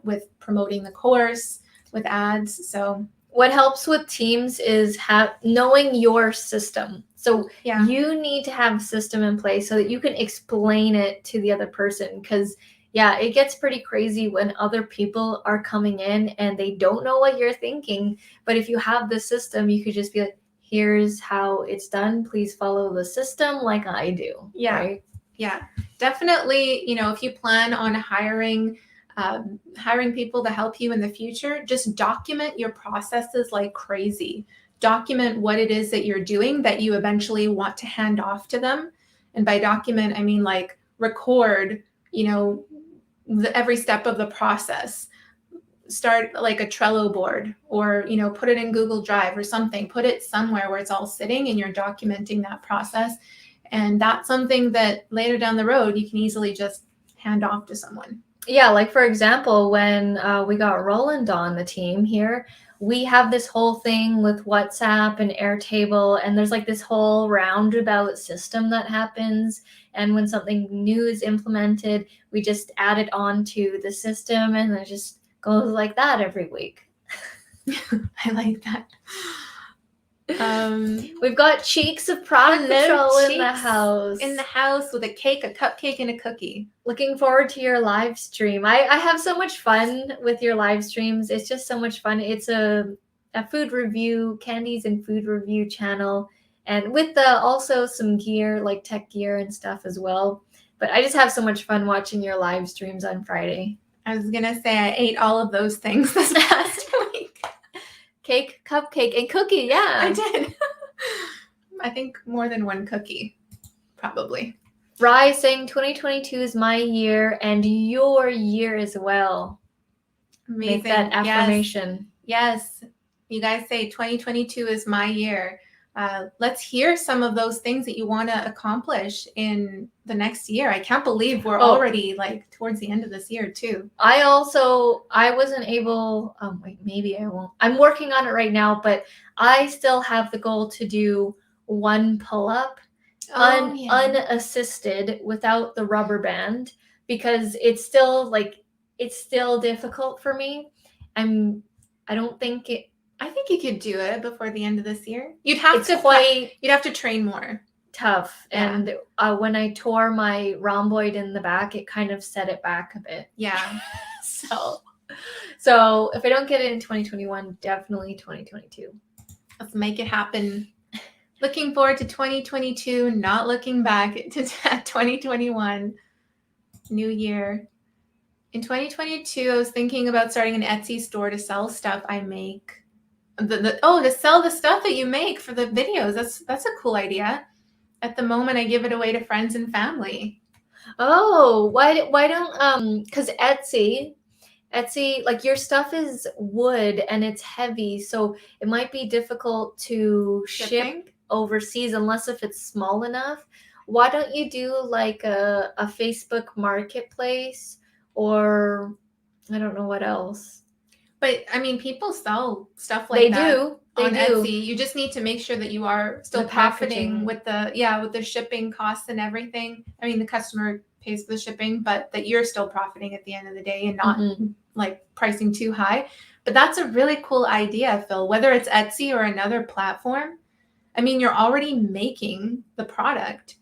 with promoting the course with ads. So what helps with teams is knowing your system. So you need to have a system in place so that you can explain it to the other person, because it gets pretty crazy when other people are coming in and they don't know what you're thinking. But if you have the system, you could just be like, here's how it's done. Please follow the system like I do. Yeah. Right? Yeah, definitely. If you plan on hiring people to help you in the future, just document your processes like crazy. Document what it is that you're doing that you eventually want to hand off to them. And by document, I mean like record, every step of the process. Start like a Trello board, or, put it in Google Drive or something. Put it somewhere where it's all sitting and you're documenting that process. And that's something that later down the road, you can easily just hand off to someone. Yeah, like for example, when we got Roland on the team here, we have this whole thing with WhatsApp and Airtable, and there's like this whole roundabout system that happens. And when something new is implemented, we just add it onto the system, and it just goes like that every week. I like that. We've got Cheeks of Product Patrol in the house. In the house with a cake, a cupcake, and a cookie. Looking forward to your live stream. I have so much fun with your live streams. It's just so much fun. It's a food review, candies and food review channel, and with also some gear, like tech gear and stuff as well. But I just have so much fun watching your live streams on Friday. I was gonna say I ate all of those things this past week. Cake, cupcake, and cookie. Yeah, I did. I think more than one cookie, probably. Rye saying 2022 is my year and your year as well. Amazing. Make that affirmation. Yes. You guys say 2022 is my year. Let's hear some of those things that you want to accomplish in the next year. I can't believe we're already like towards the end of this year too. I wasn't able, wait, maybe I won't. I'm working on it right now, but I still have the goal to do one pull-up unassisted without the rubber band, because it's still difficult for me. I think you could do it before the end of this year. You'd have to train more. Tough. Yeah. And when I tore my rhomboid in the back, it kind of set it back a bit. Yeah. So if I don't get it in 2021, definitely 2022. Let's make it happen. Looking forward to 2022, not looking back to 2021. New year. In 2022, I was thinking about starting an Etsy store to sell stuff I make. To sell the stuff that you make for the videos. That's a cool idea. At the moment, I give it away to friends and family. Oh, why don't because Etsy, like your stuff is wood and it's heavy, so it might be difficult to Shipping? ship overseas unless if it's small enough. Why don't you do like a Facebook marketplace, or I don't know what else. But I mean, people sell stuff like that They on do. Etsy. You just need to make sure that you are still The profiting packaging. with the shipping costs and everything. I mean, the customer pays for the shipping, but that you're still profiting at the end of the day and not like pricing too high. But that's a really cool idea, Phil, whether it's Etsy or another platform. I mean, you're already making the product,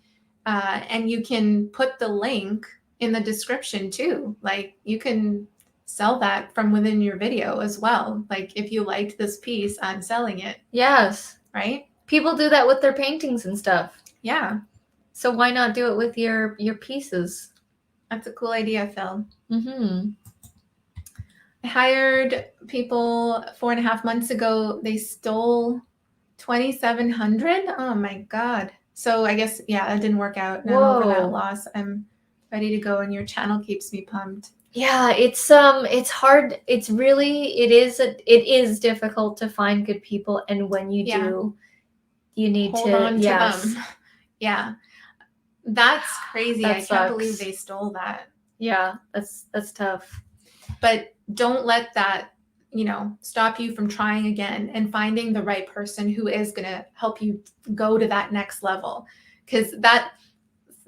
and you can put the link in the description too. Like you can sell that from within your video as well. Like if you liked this piece, I'm selling it. Yes. Right? People do that with their paintings and stuff. Yeah. So why not do it with your pieces? That's a cool idea, Phil. Mm-hmm. I hired people 4.5 months ago. They stole 2,700. Oh my God. So I guess, yeah, that didn't work out. And I'm over that loss. I'm ready to go, and your channel keeps me pumped. Yeah, it's hard. It is difficult to find good people, and when you do, you need hold to on to them. Yeah. That's crazy. That I sucks. can't believe they stole that. Yeah, that's tough. But don't let that, stop you from trying again and finding the right person who is going to help you go to that next level. Because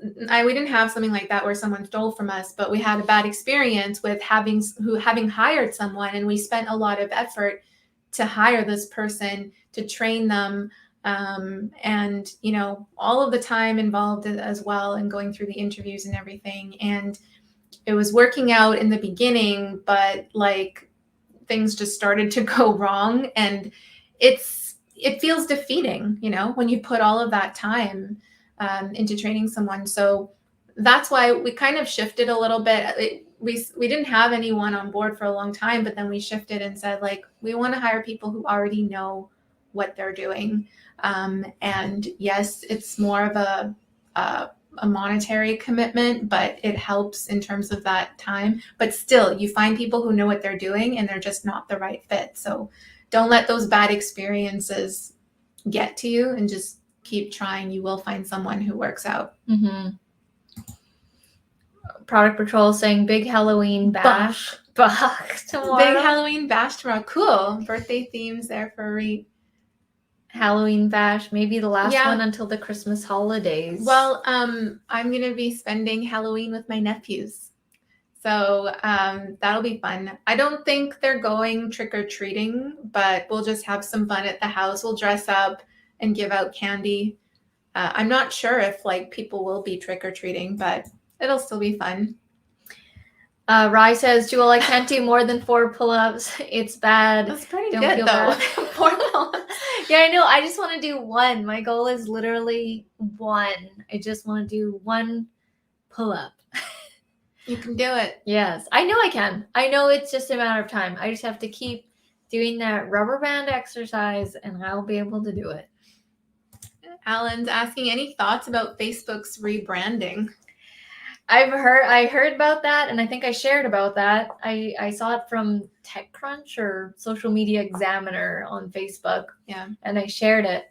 we didn't have something like that where someone stole from us, but we had a bad experience with having hired someone, and we spent a lot of effort to hire this person, to train them, and all of the time involved as well, and going through the interviews and everything. And it was working out in the beginning, but like things just started to go wrong, and it feels defeating, when you put all of that time into training someone. So that's why we kind of shifted a little bit. We didn't have anyone on board for a long time, but then we shifted and said, like, we want to hire people who already know what they're doing. And yes, it's more of a monetary commitment, but it helps in terms of that time. But still, you find people who know what they're doing, and they're just not the right fit. So don't let those bad experiences get to you, and just keep trying. You will find someone who works out. Mm-hmm. Product Patrol saying big Halloween bash. Tomorrow. Big Halloween bash tomorrow. Cool. Birthday themes there for Reed. Halloween bash, maybe the last one until the Christmas holidays. Well, I'm going to be spending Halloween with my nephews. So that'll be fun. I don't think they're going trick-or-treating, but we'll just have some fun at the house. We'll dress up and give out candy. I'm not sure if like people will be trick-or-treating, but it'll still be fun. Rye says, Jewel, I can't do more than 4 pull-ups. It's bad. That's pretty good, though. 4 pull-ups. Yeah, I know. I just want to do 1. My goal is literally 1. I just want to do 1 pull-up. You can do it. Yes, I know I can. I know it's just a matter of time. I just have to keep doing that rubber band exercise, and I'll be able to do it. Alan's asking, any thoughts about Facebook's rebranding? I heard about that, and I think I shared about that. I saw it from TechCrunch or Social Media Examiner on Facebook. Yeah. And I shared it.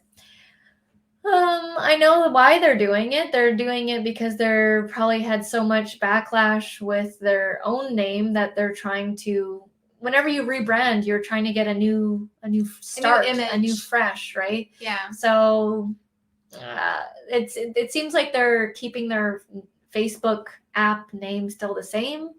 I know why they're doing it. They're doing it because they're probably had so much backlash with their own name that they're trying to, whenever you rebrand, you're trying to get a new start, a new fresh, right? Yeah. So it seems like they're keeping their Facebook app name still the same,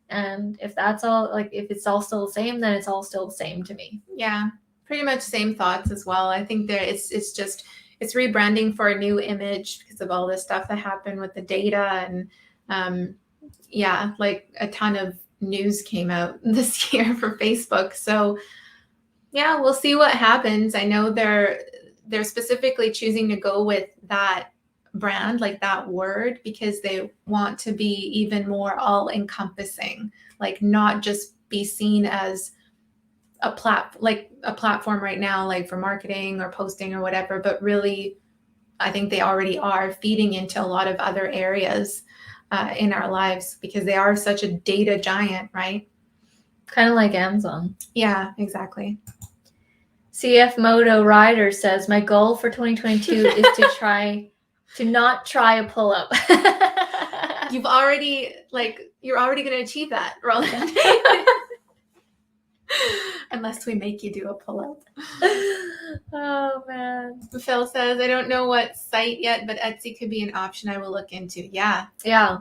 and if that's all, like if it's all still the same, then it's all still the same to me. Yeah, pretty much same thoughts as well. I think that it's rebranding for a new image because of all this stuff that happened with the data, and like a ton of news came out this year for Facebook. So yeah, we'll see what happens. I know they're specifically choosing to go with that brand, like that word, because they want to be even more all encompassing, like not just be seen as a platform right now, like for marketing or posting or whatever, but really I think they already are feeding into a lot of other areas. in our lives because they are such a data giant, right? Kind of like Amazon. Yeah, exactly. CF Moto Rider says, my goal for 2022 is to not try a pull-up. You're already going to achieve that, Roland. Unless we make you do a pull-up. Oh, man. Phil says, I don't know what site yet, but Etsy could be an option I will look into. Yeah. Yeah.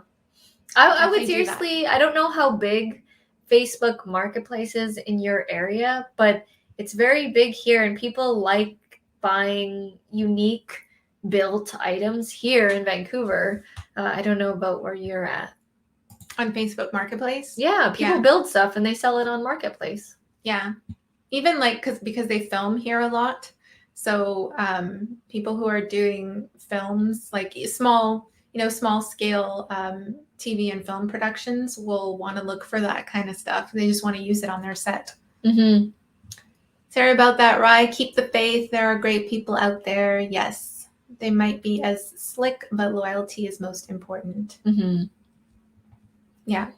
I would Definitely do seriously, I don't know how big Facebook Marketplace is in your area, but it's very big here, and people like buying unique built items here in Vancouver. I don't know about where you're at. On Facebook Marketplace? Yeah, people build stuff and they sell it on Marketplace. Yeah. Even like because they film here a lot. So people who are doing films, like small scale TV and film productions will want to look for that kind of stuff. They just want to use it on their set. Mm-hmm. Sorry about that, Rye. Keep the faith. There are great people out there. Yes. They might be as slick, but loyalty is most important. Mm-hmm. Yeah.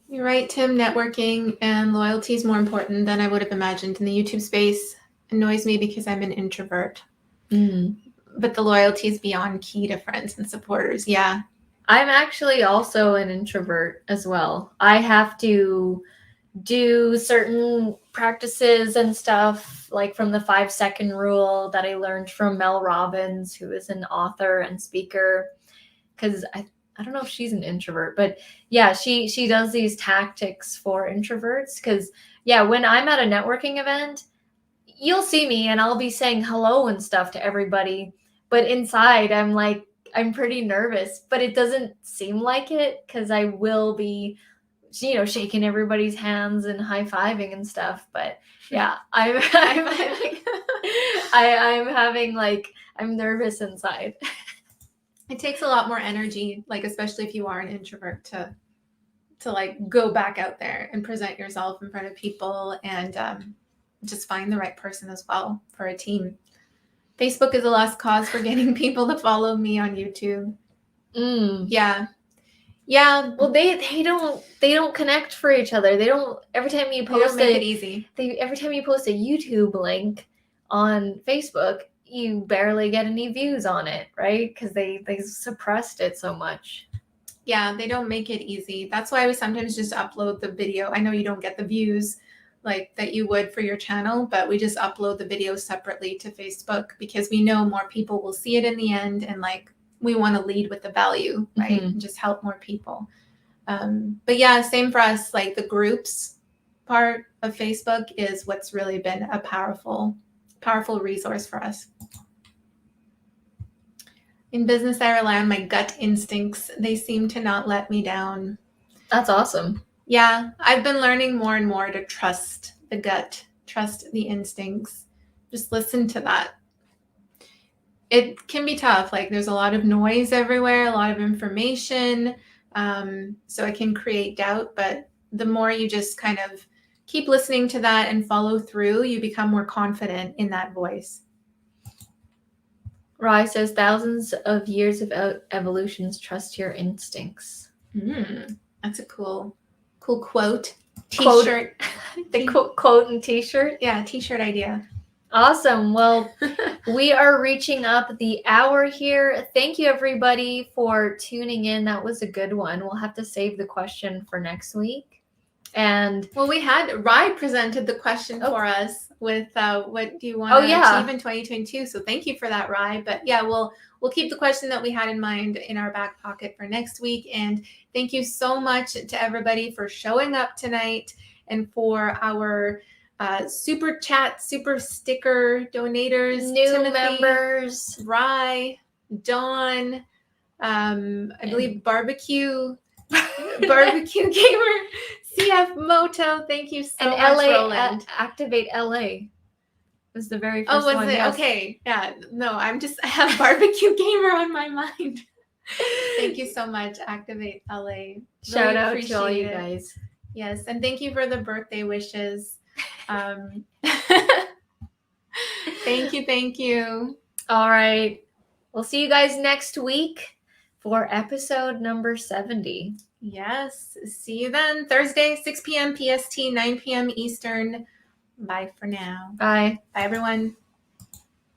You're right, Tim. Networking and loyalty is more important than I would have imagined. In the YouTube space, annoys me because I'm an introvert. Mm. But the loyalty is beyond key to friends and supporters. Yeah. I'm actually also an introvert as well. I have to do certain practices and stuff, like from the 5-second rule that I learned from Mel Robbins, who is an author and speaker. Because I don't know if she's an introvert, but yeah, she does these tactics for introverts. Because yeah, when I'm at a networking event, you'll see me and I'll be saying hello and stuff to everybody, but inside I'm pretty nervous, but it doesn't seem like it because I will be, shaking everybody's hands and high-fiving and stuff. But yeah, I'm nervous inside. It takes a lot more energy, like especially if you are an introvert, to like go back out there and present yourself in front of people and just find the right person as well for a team. Facebook is a lost cause for getting people to follow me on YouTube. Yeah. Well, they don't connect for each other. They don't. Every time you post make it easy. Every time you post a YouTube link on Facebook, you barely get any views on it, right? Because they suppressed it so much. Yeah, they don't make it easy. That's why we sometimes just upload the video. I know you don't get the views like that you would for your channel, but we just upload the video separately to Facebook because we know more people will see it in the end, and like we want to lead with the value, right? Mm-hmm. And just help more people. But yeah, same for us. Like the groups part of Facebook is what's really been a powerful resource for us. In business, I rely on my gut instincts. They seem to not let me down. That's awesome. Yeah, I've been learning more and more to trust the gut, trust the instincts. Just listen to that. It can be tough. Like there's a lot of noise everywhere, a lot of information. So it can create doubt, but the more you just kind of keep listening to that and follow through, you become more confident in that voice. Rye says, thousands of years of evolutions, trust your instincts. That's a cool quote. T-shirt. The quote and t-shirt? Yeah, t-shirt idea. Awesome. Well, we are reaching up the hour here. Thank you, everybody, for tuning in. That was a good one. We'll have to save the question for next week. And well, we had Rye presented the question for us with what do you want to achieve in 2022? So thank you for that, Rye. But yeah, we'll keep the question that we had in mind in our back pocket for next week. And thank you so much to everybody for showing up tonight and for our super chat, super sticker donators, new Timothy, members, Rye, Dawn, I believe Barbecue Gamer, CF Moto. Thank you so much, Roland. Activate LA was the very first one. Oh, was it? Yes. Okay. Yeah. No, I have Barbecue Gamer on my mind. Thank you so much, Activate LA. Shout out to all you guys. Yes, and thank you for the birthday wishes. Thank you. All right. We'll see you guys next week. for episode number 70. Yes. See you then. Thursday, 6 p.m. PST, 9 p.m. Eastern. Bye for now. Bye. Bye, everyone.